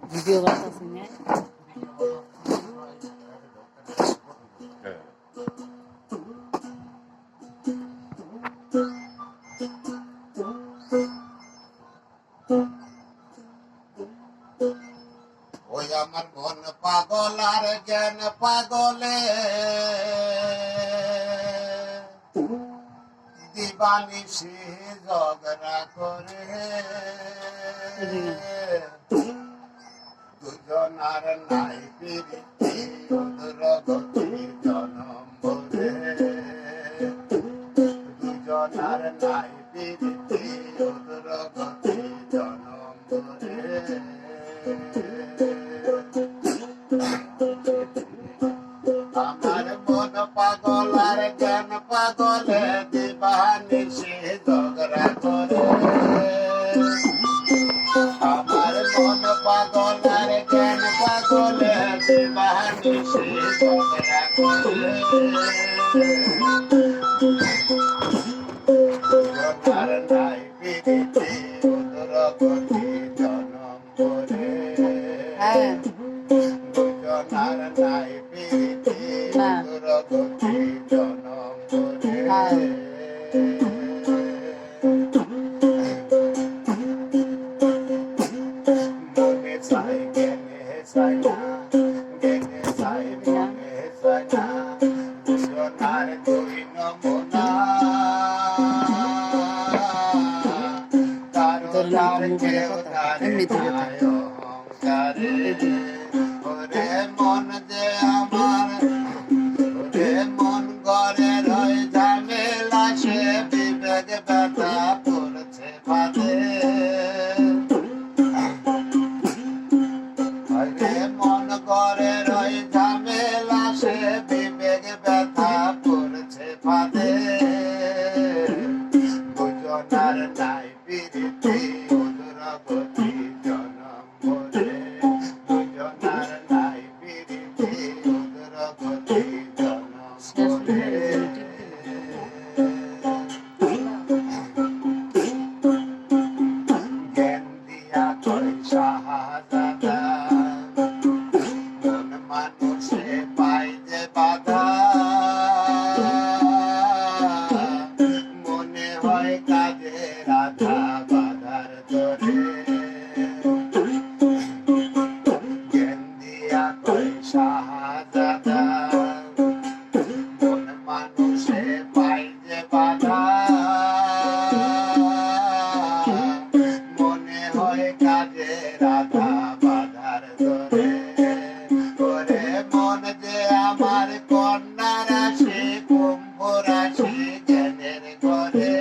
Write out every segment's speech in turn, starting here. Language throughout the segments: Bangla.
ভিডিও বানাচ্ছেন না? ওই আমার মন পাগল আর জ্ঞান পাগলে দিবানিশি ঝগড়া করে দুজনার নাই প্রীতি উদ্রগতি জনম বলে দুজনার নাই প্রীতি উদ্রগতি জনম বলে আমার মন পাগল আর জ্ঞান পাগলে দিবানিশি ঝগড়া করে আমার মন পাগল আর জ্ঞান পাগলে দিবানিশি ঝগড়া করে দুজনার নাই প্রীতি উদ্রগতি জনম করে দুজনার নাই প্রীতি উদ্রগতি জনম করে মনে চাই জ্ঞানে চাই না জ্ঞানে চাই মনে চাই না দুজনার দুই নমুনা কারো তার কেউ তারে নাই অহংকারে ওরে মন যে আমার ওরে মন ঘরে রয় ঝামেলা সে বিবেক ব্যথা পড়ছে ফাঁদে ওরে মন ঘরে রয় ঝামেলা সে বিবেক ব্যথা পড়ছে ফাঁদে দুজনার নাই প্রীতি উদ্রগতি জনম বলে দুজনার নাই প্রীতি উদ্রগতি জনম বলে জ্ঞান দিয়া কই শাহাদাতা মন মানুষে পাই যে বাধা মনে হয় কাজে রাধা বাধার ধরে জ্ঞান দিয়া কই শাহাদাতা মন মানুষে পাই যে বাধা মনে হয় কাজে রাধা বাধার ধরে ওরে মন যে আমার কন্যা রাশি কুম্ভ রাশি জ্ঞানের ঘরে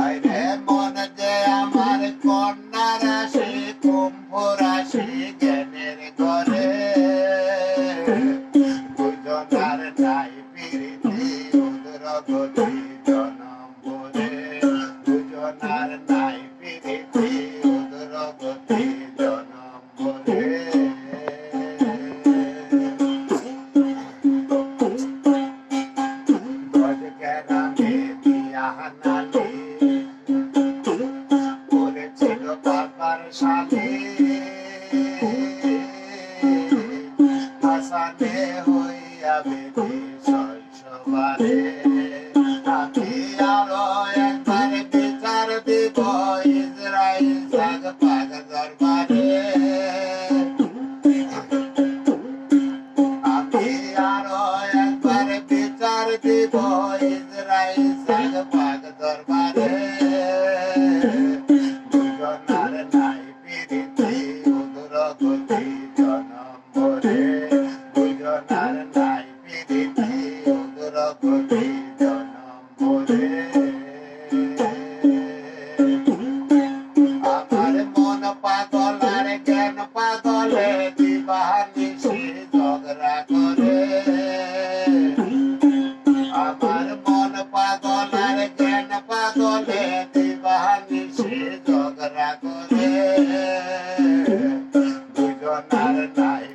আরে মন যে আমার কন্যা রাশি কুম্ভ রাশি জ্ঞানের ঘরে দুজনার নাই প্রীতি উদ্রগতি জনম বলে দুজনার নাই প্রীতি উদ্রগতি জনম বলে গজ গ্রামে দিয়া নালি করেছিল বাবার শালি হাসানে হইয়া বেটি শৈশবারে আমি আরো একবার বিচার দিব ইসরাইল সাগ পাগ দরবারে আমি আরো একবার বিচার দিব ইসরাইল সাগ পাগ দরবারে দুজনার নাই প্রীতি নাই